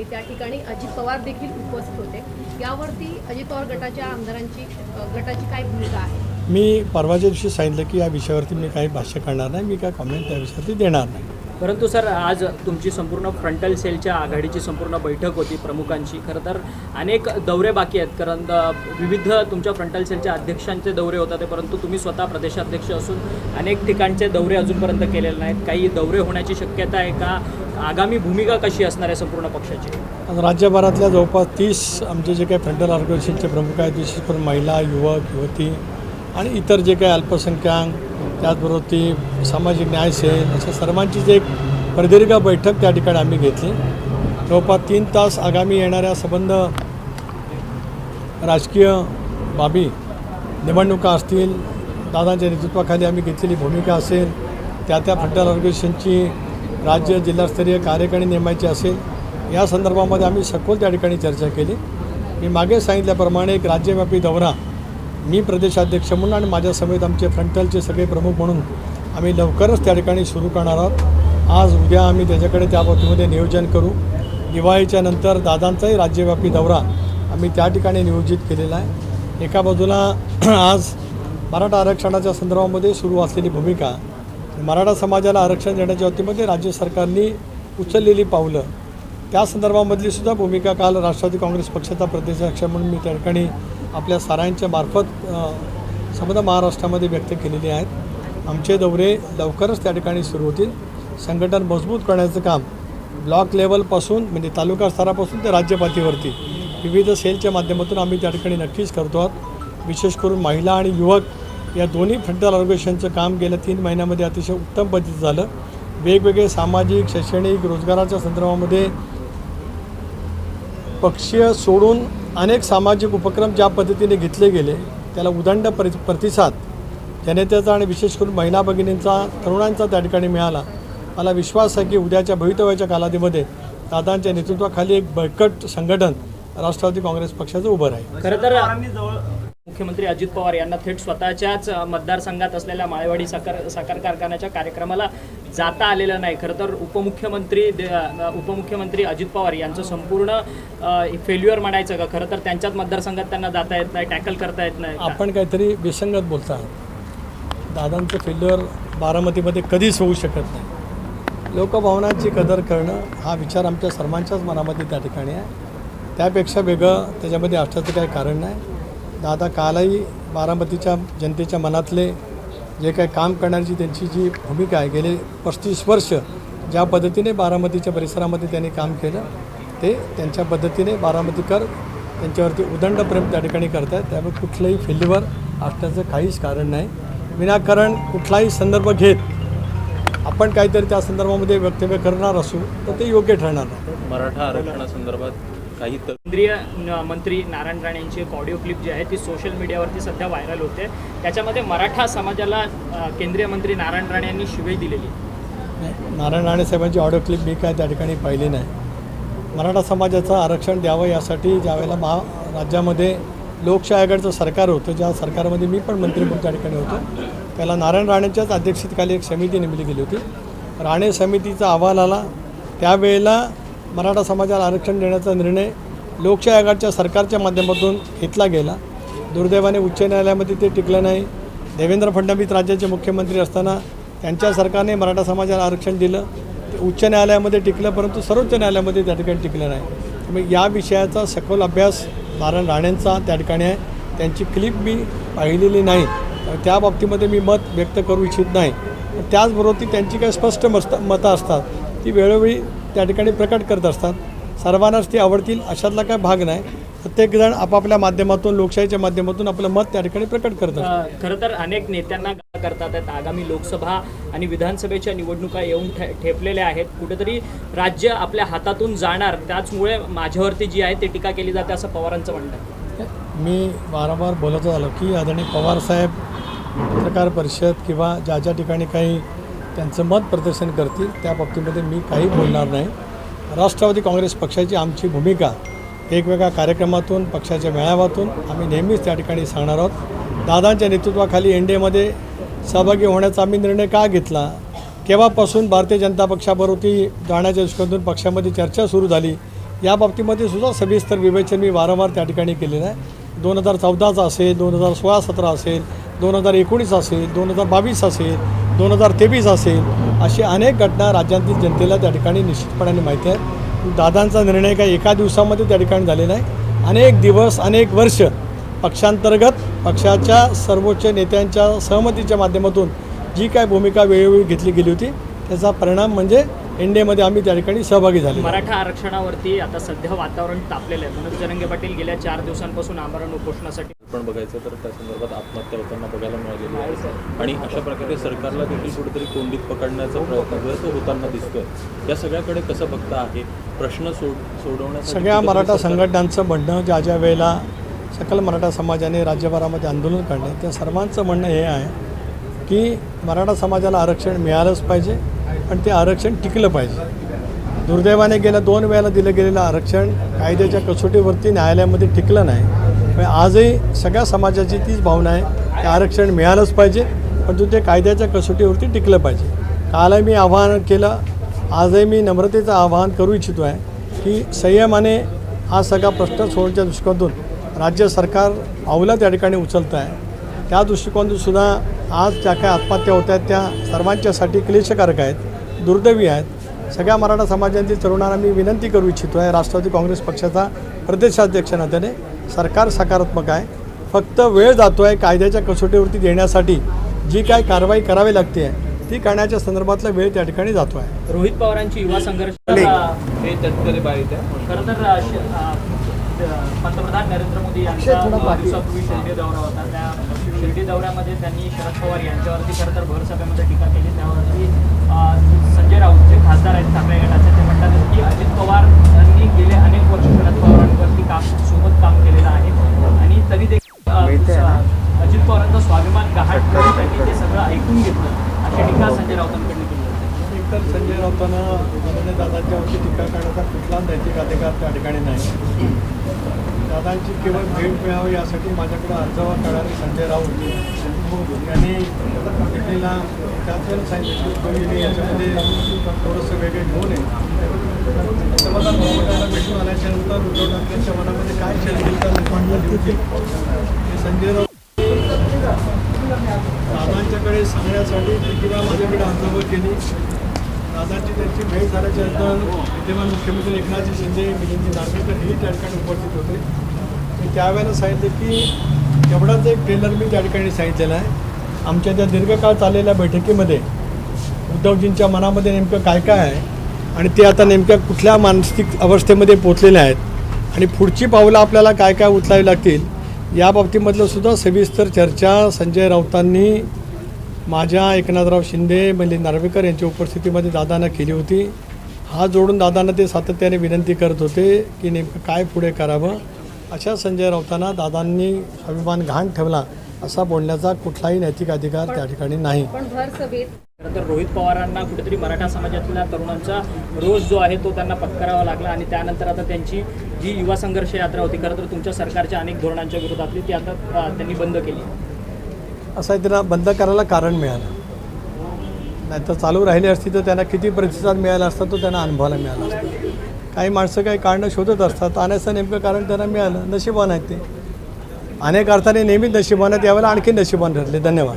झाली त्या ठिकाणी अजित पवार देखील उपस्थित होते। यावरती अजित पवार गटाच्या आमदारांची गटाची काय भूमिका आहे? मी परवाच्या दिवशी सांगितलं की या विषयावरती मी काही भाष्य करणार नाही, मी काय कमेंट त्या विषयावरती देणार नाही। परंतु सर, आज तुमची संपूर्ण फ्रंटल सेलच्या आघाडीची संपूर्ण बैठक होती प्रमुखांची। खरं तर अनेक दौरे बाकी आहेत, कारण विविध तुमच्या फ्रंटल सेलच्या अध्यक्षांचे दौरे होतात, परंतु तुम्ही स्वतः प्रदेशाध्यक्ष असून अनेक ठिकाणचे दौरे अजूनपर्यंत केलेले नाहीत। काही दौरे होण्याची शक्यता आहे का? आगामी भूमिका कशी असणार आहे संपूर्ण पक्षाची? राज्यभरातल्या जवळपास 30 आमचे जे काही फ्रंटल ऑर्गनायझेशनचे प्रमुख आहेत, विशेष करून महिला, युवक, युवती आणि इतर जे काही अल्पसंख्याक, त्याचबरोबर ती सामाजिक न्याय सेल, अशा सर्वांची जे एक प्रदीर्घ बैठक त्या ठिकाणी आम्ही घेतली। जवळपास 3 तास आगामी येणाऱ्या संबंध राजकीय बाबी, निवडणुका असतील, दादांच्या नेतृत्वाखाली आम्ही घेतलेली भूमिका असेल, त्या फ्रंटल ऑर्गनायझेशनची राज्य जिल्हास्तरीय कार्यकारिणी नेमायची असेल, या संदर्भामध्ये आम्ही सखोल त्या ठिकाणी चर्चा केली। मी मागे सांगितल्याप्रमाणे एक राज्यव्यापी दौरा मी प्रदेशाध्यक्ष म्हणून आणि माझ्या समेत आमचे फ्रंटलचे सगळे प्रमुख म्हणून आम्ही लवकरच त्या ठिकाणी सुरू करणार आहोत। आज उद्या आम्ही त्याच्याकडे त्या बाबतीमध्ये नियोजन करू। दिवाळीच्या नंतर दादांचाही राज्यव्यापी दौरा आम्ही त्या ठिकाणी नियोजित केलेला आहे। एका बाजूला आज मराठा आरक्षणाच्या संदर्भामध्ये सुरू असलेली भूमिका, मराठा समाजाला आरक्षण देण्याच्या बाबतीमध्ये राज्य सरकारने उचललेली पावलं, त्या संदर्भामधली सुद्धा भूमिका काल राष्ट्रवादी काँग्रेस पक्षाचा प्रदेशाध्यक्ष म्हणून मी त्या ठिकाणी आपल्या सारांच्या मार्फत संपूर्ण महाराष्ट्रामध्ये व्यक्त केलेली आहेत। आमचे दौरे लवकरच त्या ठिकाणी सुरू होतील। संघटन मजबूत करण्याचं काम ब्लॉक लेवलपासून म्हणजे तालुका स्तरापासून ते राज्य पातळीवरती विविध सेलच्या माध्यमातून आम्ही त्या ठिकाणी नक्कीच करतो आहोत। विशेष करून महिला आणि युवक या दोन्ही फ्रंटल ऑर्गनायझेशनचं काम गेल्या 3 महिन्यामध्ये अतिशय उत्तम पद्धतीचं झालं। वेगवेगळे सामाजिक, शैक्षणिक, रोजगाराच्या संदर्भामध्ये पक्षीय सोडून अनेक सामाजिक उपक्रम ज्या पद्धतीने घेतले गेले, त्याला उदंड प्रतिसाद जनतेचा आणि विशेष करून महिला भगिनींचा, तरुणांचा त्या ठिकाणी मिळाला। मला विश्वास आहे की उद्याच्या भवितव्याच्या कालावधीमध्ये दादांच्या नेतृत्वाखाली एक बळकट संघटन राष्ट्रवादी काँग्रेस पक्षाचं उभं राहील। खरं तर मुख्यमंत्री अजित पवार यांना थेट स्वतःच्याच मतदारसंघात असलेल्या माळेवाडी साखर कारखान्याच्या कार्यक्रमाला जाता आलेलं नाही। खरं तर उपमुख्यमंत्री अजित पवार यांचं संपूर्ण फेल्युअर म्हणायचं का? खरं तर त्यांच्याच मतदारसंघात त्यांना जाता येत नाही, टॅकल करता येत नाही। आपण काहीतरी विसंगत बोलता। दादांचं फेल्युअर बारामतीमध्ये कधीच होऊ शकत नाही। लोकभावनांची कदर करणं हा विचार आमच्या सर्वांच्याच मनामध्ये त्या ठिकाणी आहे। त्यापेक्षा वेगळं त्याच्यामध्ये असण्याचं काही कारण नाही। दादा कालही बारामतीच्या जनतेच्या मनातले जे काही काम करण्याची त्यांची जी भूमिका आहे, गेले 35 वर्ष ज्या पद्धतीने बारामतीच्या परिसरामध्ये त्यांनी काम केलं, ते त्यांच्या पद्धतीने बारामतीकर त्यांच्यावरती उदंड प्रेम त्या ठिकाणी करत आहेत। त्यामुळे कुठलंही फेल्युअर असण्याचं काहीच कारण नाही। विनाकारण कुठलाही संदर्भ घेत आपण काहीतरी त्या संदर्भामध्ये वक्तव्य करणार असू तर ते योग्य ठरणार नाही। मराठा आरक्षणासंदर्भात काही केंद्रीय मंत्री नारायण राणे यांची एक ऑडिओ क्लिप जी आहे ती सोशल मीडियावरती सध्या व्हायरल होते। त्याच्यामध्ये मराठा समाजाला केंद्रीय मंत्री नारायण राणे यांनी शिवाय दिलेली नाही। नारायण राणे साहेबांची ऑडिओ क्लिप मी काय त्या ठिकाणी पाहिली नाही। मराठा समाजाचं आरक्षण द्यावं यासाठी ज्यावेळेला राज्यामध्ये लोकशाही आघाडीचं सरकार होतं, ज्या सरकारमध्ये मी पण मंत्री म्हणून त्या ठिकाणी होतो, त्याला नारायण राणेंच्याच अध्यक्षतेखाली एक समिती नेमली गेली होती। राणे समितीचा अहवाल आला, त्यावेळेला मराठा समाजाला आरक्षण देण्याचा निर्णय लोकशाही आघाडीच्या सरकारच्या माध्यमातून घेतला गेला। दुर्दैवाने उच्च न्यायालयामध्ये ते टिकलं नाही। देवेंद्र फडणवीस राज्याचे मुख्यमंत्री असताना त्यांच्या सरकारने मराठा समाजाला आरक्षण दिलं, ते उच्च न्यायालयामध्ये टिकलं, परंतु सर्वोच्च न्यायालयामध्ये त्या ठिकाणी टिकलं नाही। त्यामुळे या विषयाचा सखोल अभ्यास नारायण राणेंचा त्या ठिकाणी आहे। त्यांची क्लिप मी पाहिलेली नाही, त्या बाबतीमध्ये मी मत व्यक्त करू इच्छित नाही। त्याचबरोबर ती त्यांची काही स्पष्ट मतं असतात, ती वेळोवेळी त्या ठिकाणी प्रकट करत असतात। सर्वांनाच ती आवडतील अशातला काय भाग नाही। प्रत्येकजण आपापल्या माध्यमातून, लोकशाहीच्या माध्यमातून आपलं मत त्या ठिकाणी प्रकट करत असतात। खरं तर अनेक नेत्यांना करतात आहेत, आगामी लोकसभा आणि विधानसभेच्या निवडणुका येऊन ठेपलेल्या आहेत। कुठेतरी राज्य आपल्या हातातून जाणार, त्याचमुळे माझ्यावरती जी आहे ती टीका केली जाते असं पवारांचं म्हणणं आहे। मी वारंवार बोलत आलो की आदरणीय पवारसाहेब पत्रकार परिषद किंवा ज्या ज्या ठिकाणी काही त्यांचं मत प्रदर्शन करतील त्या बाबतीमध्ये मी काही बोलणार नाही। राष्ट्रवादी काँग्रेस पक्षाची आमची भूमिका वेगवेगळ्या कार्यक्रमातून, पक्षाच्या मेळाव्यातून आम्ही नेहमीच त्या ठिकाणी सांगणार आहोत। दादांच्या नेतृत्वाखाली NDAमध्ये सहभागी होण्याचा आम्ही निर्णय का घेतला, केव्हापासून भारतीय जनता पक्षाबरोबर जाण्याच्या दृष्टीकोनातून पक्षामध्ये चर्चा सुरू झाली, या बाबतीमध्ये सुद्धा सविस्तर विवेचन मी वारंवार त्या ठिकाणी केलेलं आहे. 2014चा असेल, 2016-17 असेल, 2019 असेल, 2022 असेल, 2023 असेल, अशी अनेक घटना राज्यातील जनतेला त्या ठिकाणी निश्चितपणाने माहिती आहे. दादांचा निर्णय काही एका दिवसामध्ये त्या ठिकाणी झालेला आहे. अनेक दिवस, अनेक वर्ष पक्षांतर्गत पक्षाच्या सर्वोच्च नेत्यांच्या सहमतीच्या माध्यमातून जी काय भूमिका वेळोवेळी घेतली गेली होती त्याचा परिणाम म्हणजे एनडीएमध्ये आम्ही त्या ठिकाणी सहभागी झाले. मराठा आरक्षणावरती आता सध्या वातावरण तापलेलं आहे. मनोज जरांगे पाटील गेल्या 4 दिवसांपासून आमरण उपोषणासाठी पण बघायचं तर त्या संदर्भात आत्महत्या होताना बघायला मिळालेली आहे आणि अशा प्रकारे सरकारला देखील कुठेतरी कोंडीत पकडण्याचा प्रयत्न जो होताना दिसतोय. या सगळ्याकडे कसं बघता आहे? प्रश्न सोडवण्यासाठी सगळ्या मराठा संघटनांचं म्हणणं ज्या वेळेला सकल मराठा समाजाने राज्यभरामध्ये आंदोलन काढले त्या सर्वांचं म्हणणं हे आहे की मराठा समाजाला आरक्षण मिळालंच पाहिजे पण ते आरक्षण टिकलं पाहिजे. दुर्दैवाने गेल्या 2 वेळेला दिलं गेलेलं आरक्षण कायद्याच्या कसोटीवरती न्यायालयामध्ये टिकलं नाही. पण आजही सगळ्या समाजाची तीच भावना आहे की आरक्षण मिळालंच पाहिजे परंतु ते कायद्याच्या कसोटीवरती टिकलं पाहिजे. कालही मी आवाहन केलं, आजही मी नम्रतेचं आवाहन करू इच्छितो आहे की संयमाने हा सगळा प्रश्न सोडण्याच्या दृष्टिकोनातून राज्य सरकार पावलं त्या ठिकाणी उचलतं आहे. त्या दृष्टिकोनातून सुद्धा आज ज्या काही आत्महत्या होत आहेत त्या सर्वांच्यासाठी क्लेशकारक आहेत, दुर्दैवी आहेत. सगळ्या मराठा समाजातील तरुणांना मी विनंती करू इच्छितो आहे, राष्ट्रवादी काँग्रेस पक्षाचा प्रदेशाध्यक्ष नात्याने सरकार सकारात्मक आहे. फक्त वेळ जातो आहे कायद्याच्या कसोटीवरती देण्यासाठी जी काय कारवाई करावी लागते आहे ती करण्याच्या संदर्भातला वेळ त्या ठिकाणी जातो आहे. रोहित पवारांची युवा संघर्ष खरं तर पंतप्रधान नरेंद्र मोदी यांचा दिवसापूर्वी शिर्डी दौरा होता. त्या शिर्डी दौऱ्यामध्ये त्यांनी शरद पवार यांच्यावरती खरं तर भर सभेमध्ये टीका केली. त्यावरती संजय राऊत जे खासदार आहेत ठाकरे गटाचे ते म्हणतात की अजित पवार यांनी गेले अनेक वर्ष शरद पवारांवरती सोबत काम केलेलं आहे आणि तरी देखील अजित पवारांचा स्वाभिमान गहाण करून त्यांनी ते सगळं ऐकून घेतलं अशी टीका संजय राऊतांकडून केली होती. एकतर संजय राऊतांना माननीय दादांच्यावरती टीका करण्याचा कुठलाच नैतिक अधिकार त्या ठिकाणी नाही. दादांची केवळ भेट मिळावी यासाठी माझ्याकडे अर्जावा करणारे संजय राऊत यांनी भेटीला त्याच वेळेला सांगितलं की कोणी याच्यामध्ये थोडंसं वेगळे घेऊ नये. पंतप्रधान मोदींना भेटून आल्याच्यानंतर उद्धव ठाकरेंच्या मनामध्ये काय चर्चा निर्माण झाली होती ते संजय राऊत दादांच्याकडे सांगण्यासाठी किंवा माझ्याकडे अर्जावर केली. दादांची त्यांची भेट झाल्याच्या नंतर विद्यमान मुख्यमंत्री एकनाथ शिंदे, मिलिंद नार्वेकर हेही त्या ठिकाणी उपस्थित होते. मी त्यावेळेला सांगितलं की एवढाच एक ट्रेलर मी त्या ठिकाणी सांगितलेला आहे. आमच्या त्या दीर्घकाळ चाललेल्या बैठकीमध्ये उद्धवजींच्या मनामध्ये नेमकं काय काय आहे आणि ते आता नेमक्या कुठल्या मानसिक अवस्थेमध्ये पोचलेले आहेत आणि पुढची पावलं आपल्याला काय काय उचलावी लागतील या बाबतीमधलं सुद्धा सविस्तर चर्चा संजय राऊतांनी माझ्या एकनाथराव शिंदे, मिलिंद नार्वेकर यांच्या उपस्थितीमध्ये दादांना केली होती. हात जोडून दादांना ते सातत्याने विनंती करत होते की नेमकं काय पुढे करावं. अशा संजय राऊतांना दादांनी स्वाभिमान गहाण ठेवला असा बोलण्याचा कुठलाही नैतिक अधिकार त्या ठिकाणी नाही. पण भर सभेत खरं तर रोहित पवारांना कुठेतरी मराठा समाजातल्या तरुणांचा रोष जो आहे तो त्यांना पत्करावा लागला आणि त्यानंतर आता त्यांची जी युवा संघर्ष यात्रा होती खरं तर तुमच्या सरकारच्या अनेक धोरणांच्या विरोधातली ती आता त्यांनी बंद केली. असं त्यांना बंद करायला कारण मिळालं, नाहीतर चालू राहिली असती तर त्यांना किती प्रतिसाद मिळाला असता तो त्यांना अनुभवायला मिळाला असता. काही माणसं काही कारणं शोधत असतात, आणायचं नेमकं कारण त्यांना मिळालं. नशिबान आहेत ते, अनेक अर्थाने नेहमीच नशिबान आहेत, यावेळेला आणखी नशिबान ठरले. धन्यवाद.